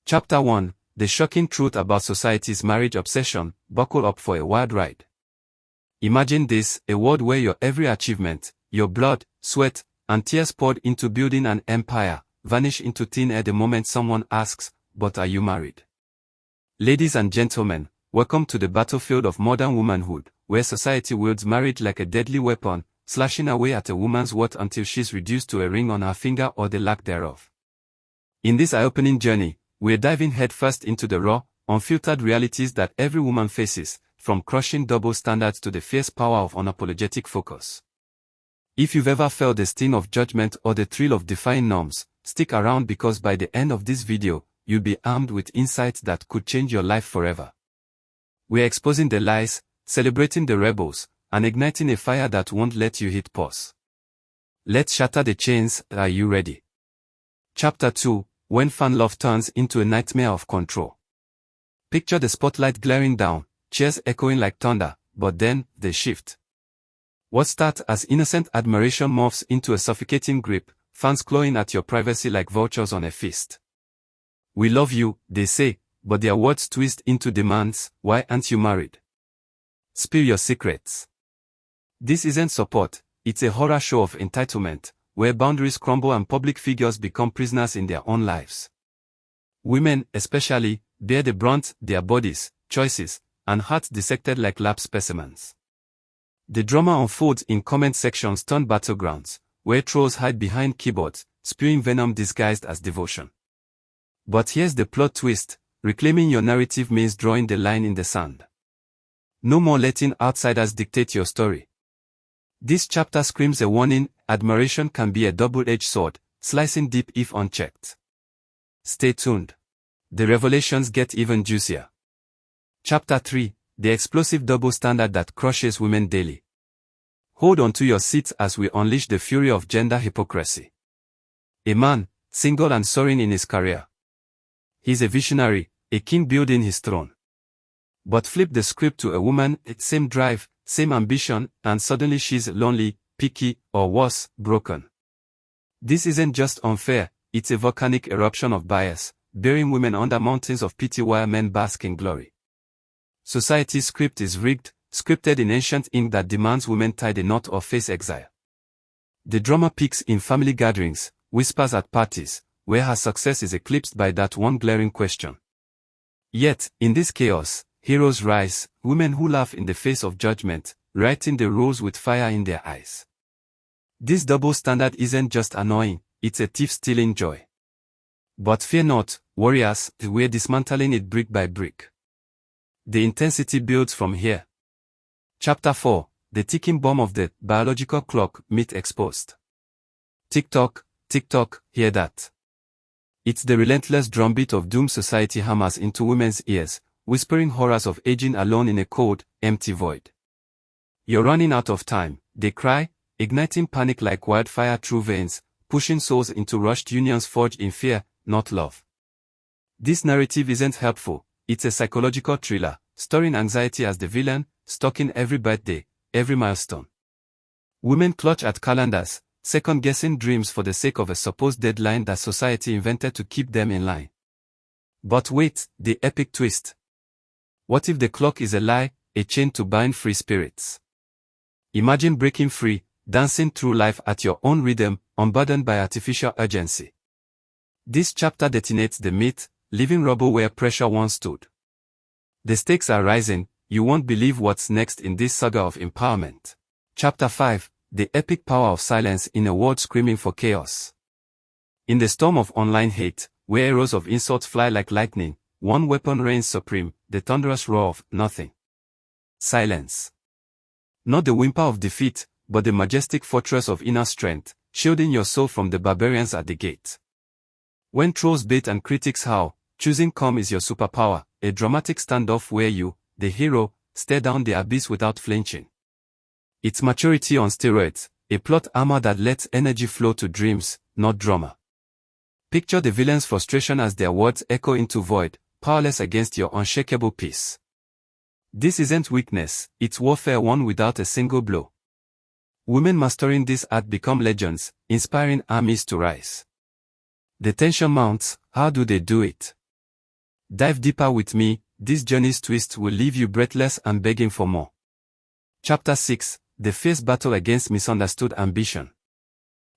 Chapter 1: The shocking truth about society's marriage obsession. Buckle up for a wild ride. Imagine this, a world where your every achievement, your blood, sweat, and tears poured into building an empire, vanish into thin air the moment someone asks, "But are you married?" Ladies and gentlemen, welcome to the battlefield of modern womanhood, where society wields marriage like a deadly weapon, slashing away at a woman's worth until she's reduced to a ring on her finger or the lack thereof. In this eye-opening journey, we're diving headfirst into the raw, unfiltered realities that every woman faces, from crushing double standards to the fierce power of unapologetic focus. If you've ever felt the sting of judgment or the thrill of defying norms, stick around because by the end of this video, you'll be armed with insights that could change your life forever. We're exposing the lies, celebrating the rebels, and igniting a fire that won't let you hit pause. Let's shatter the chains. Are you ready? Chapter 2: When fan love turns into a nightmare of control. Picture the spotlight glaring down, cheers echoing like thunder, but then, the shift. What starts as innocent admiration morphs into a suffocating grip, fans clawing at your privacy like vultures on a feast. "We love you," they say, but their words twist into demands. "Why aren't you married? Spill your secrets." This isn't support, it's a horror show of entitlement, where boundaries crumble and public figures become prisoners in their own lives. Women, especially, bear the brunt, their bodies, choices, and hearts dissected like lab specimens. The drama unfolds in comment sections turned battlegrounds, where trolls hide behind keyboards, spewing venom disguised as devotion. But here's the plot twist: reclaiming your narrative means drawing the line in the sand. No more letting outsiders dictate your story. This chapter screams a warning: admiration can be a double-edged sword, slicing deep if unchecked. Stay tuned. The revelations get even juicier. Chapter 3: The explosive double standard that crushes women daily. Hold on to your seats as we unleash the fury of gender hypocrisy. A man, single and soaring in his career. He's a visionary, a king building his throne. But flip the script to a woman, same drive, same ambition, and suddenly she's lonely, picky, or worse, broken. This isn't just unfair, it's a volcanic eruption of bias, burying women under mountains of pity while men bask in glory. Society's script is rigged, scripted in ancient ink that demands women tie the knot or face exile. The drama peaks in family gatherings, whispers at parties, where her success is eclipsed by that one glaring question. Yet, in this chaos, heroes rise, women who laugh in the face of judgment, writing the rules with fire in their eyes. This double standard isn't just annoying, it's a thief stealing joy. But fear not, warriors, we're dismantling it brick by brick. The intensity builds from here. Chapter 4: The ticking bomb of the biological clock. Myth exposed. Tick-tock, tick-tock, hear that? It's the relentless drumbeat of doom society hammers into women's ears, whispering horrors of aging alone in a cold, empty void. "You're running out of time," they cry, igniting panic like wildfire through veins, pushing souls into rushed unions forged in fear, not love. This narrative isn't helpful, it's a psychological thriller, storing anxiety as the villain, stalking every birthday, every milestone. Women clutch at calendars, second-guessing dreams for the sake of a supposed deadline that society invented to keep them in line. But wait, the epic twist. What if the clock is a lie, a chain to bind free spirits? Imagine breaking free, dancing through life at your own rhythm, unburdened by artificial urgency. This chapter detonates the myth, leaving rubble where pressure once stood. The stakes are rising, you won't believe what's next in this saga of empowerment. Chapter 5: The epic power of silence in a world screaming for chaos. In the storm of online hate, where arrows of insults fly like lightning, one weapon reigns supreme: the thunderous roar of nothing. Silence. Not the whimper of defeat, but the majestic fortress of inner strength, shielding your soul from the barbarians at the gate. When trolls bait and critics howl, choosing calm is your superpower, a dramatic standoff where you, the hero, stare down the abyss without flinching. It's maturity on steroids, a plot armor that lets energy flow to dreams, not drama. Picture the villain's frustration as their words echo into void, powerless against your unshakable peace. This isn't weakness, it's warfare won without a single blow. Women mastering this art become legends, inspiring armies to rise. The tension mounts. How do they do it? Dive deeper with me, this journey's twist will leave you breathless and begging for more. Chapter 6, The Fierce Battle Against Misunderstood Ambition.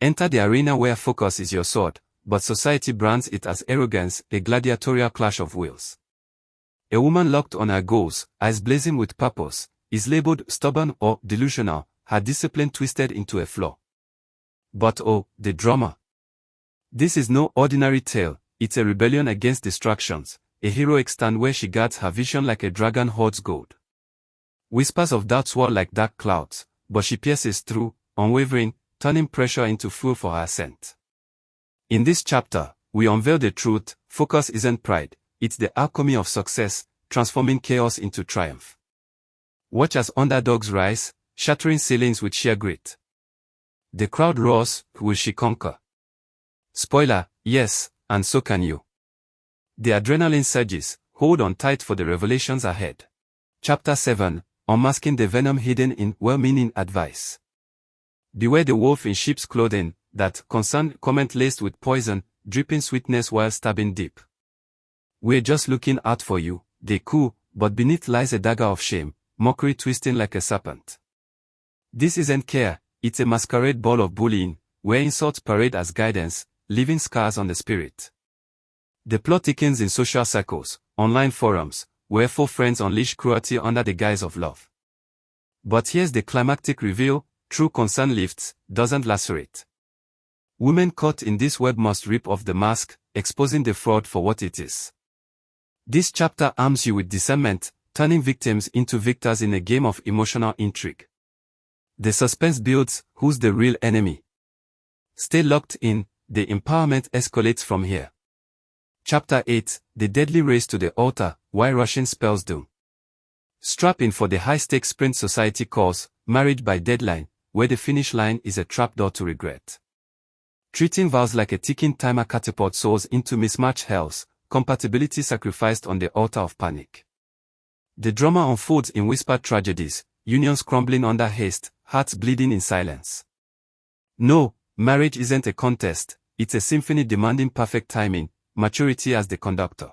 Enter the arena where focus is your sword, but society brands it as arrogance, a gladiatorial clash of wills. A woman locked on her goals, eyes blazing with purpose, is labeled stubborn or delusional, her discipline twisted into a flaw. But oh, the drama. This is no ordinary tale, it's a rebellion against distractions, a heroic stand where she guards her vision like a dragon hoards gold. Whispers of doubt swirl like dark clouds, but she pierces through, unwavering, turning pressure into fuel for her ascent. In this chapter, we unveil the truth: focus isn't pride, it's the alchemy of success, transforming chaos into triumph. Watch as underdogs rise, shattering ceilings with sheer grit. The crowd roars, will she conquer? Spoiler, yes, and so can you. The adrenaline surges, hold on tight for the revelations ahead. Chapter 7, Unmasking the Venom Hidden in Well-Meaning Advice. Beware the wolf in sheep's clothing, that concerned comment laced with poison, dripping sweetness while stabbing deep. We're just looking out for you, they coo, but beneath lies a dagger of shame, mockery twisting like a serpent. This isn't care, it's a masquerade ball of bullying, where insults parade as guidance, leaving scars on the spirit. The plot thickens in social circles, online forums, where four friends unleash cruelty under the guise of love. But here's the climactic reveal: true concern lifts, doesn't lacerate. Women caught in this web must rip off the mask, exposing the fraud for what it is. This chapter arms you with discernment, turning victims into victors in a game of emotional intrigue. The suspense builds: who's the real enemy? Stay locked in, the empowerment escalates from here. Chapter 8, The Deadly Race to the Altar, Why Rushing Spells Doom. Strap in for the high-stakes sprint society calls, marriage by deadline, where the finish line is a trapdoor to regret. Treating vows like a ticking timer catapult souls into mismatched hells, compatibility sacrificed on the altar of panic. The drama unfolds in whispered tragedies, unions crumbling under haste, hearts bleeding in silence. No, marriage isn't a contest, it's a symphony demanding perfect timing, maturity as the conductor.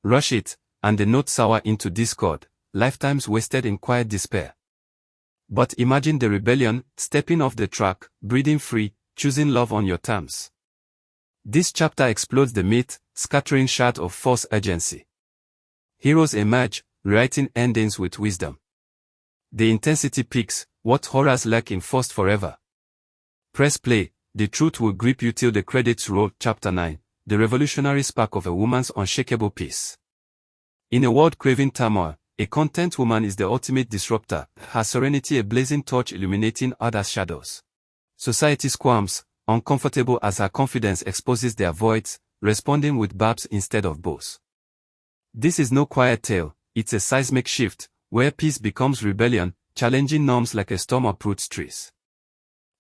Rush it, and the notes sour into discord, lifetimes wasted in quiet despair. But imagine the rebellion, stepping off the track, breathing free, choosing love on your terms. This chapter explodes the myth, scattering shards of false urgency. Heroes emerge, rewriting endings with wisdom. The intensity peaks, what horrors lurk in forced forever. Press play, the truth will grip you till the credits roll. Chapter 9, The Revolutionary Spark of a Woman's Unshakable Peace. In a world craving turmoil, a content woman is the ultimate disruptor, her serenity a blazing torch illuminating others' shadows. Society squirms, uncomfortable as her confidence exposes their voids, responding with barbs instead of bows. This is no quiet tale, it's a seismic shift, where peace becomes rebellion, challenging norms like a storm uproots trees.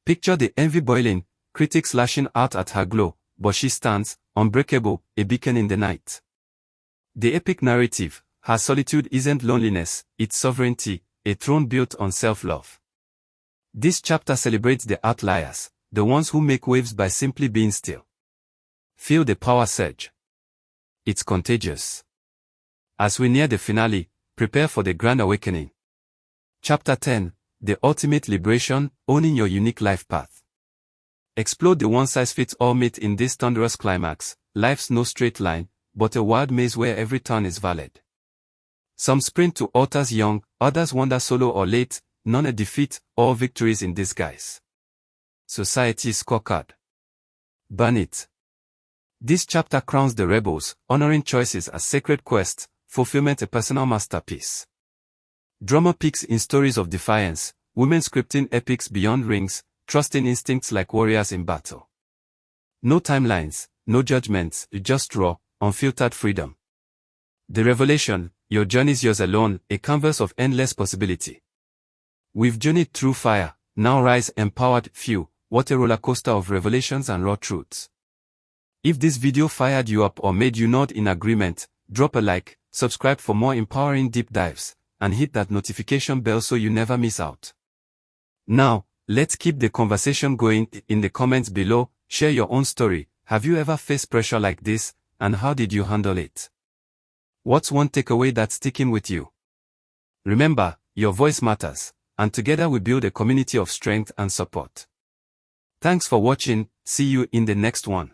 Picture the envy boiling, critics lashing out at her glow, but she stands, unbreakable, a beacon in the night. The epic narrative: her solitude isn't loneliness, it's sovereignty, a throne built on self-love. This chapter celebrates the outliers, the ones who make waves by simply being still. Feel the power surge. It's contagious. As we near the finale, prepare for the grand awakening. Chapter 10, The Ultimate Liberation, Owning Your Unique Life Path. Explode the one-size-fits-all myth in this thunderous climax: life's no straight line, but a wild maze where every turn is valid. Some sprint to altars young, others wander solo or late, none a defeat, all victories in disguise. Society's scorecard. Burn it. This chapter crowns the rebels, honoring choices as sacred quests, fulfillment a personal masterpiece. Drama peaks in stories of defiance, women scripting epics beyond rings, trusting instincts like warriors in battle. No timelines, no judgments, just raw, unfiltered freedom. The revelation: your journey's yours alone, a canvas of endless possibility. We've journeyed through fire, now rise empowered. Phew, what a rollercoaster of revelations and raw truths. If this video fired you up or made you nod in agreement, drop a like, subscribe for more empowering deep dives, and hit that notification bell so you never miss out. Now, let's keep the conversation going. In the comments below, share your own story. Have you ever faced pressure like this, and how did you handle it? What's one takeaway that's sticking with you? Remember, your voice matters, and together we build a community of strength and support. Thanks for watching, see you in the next one.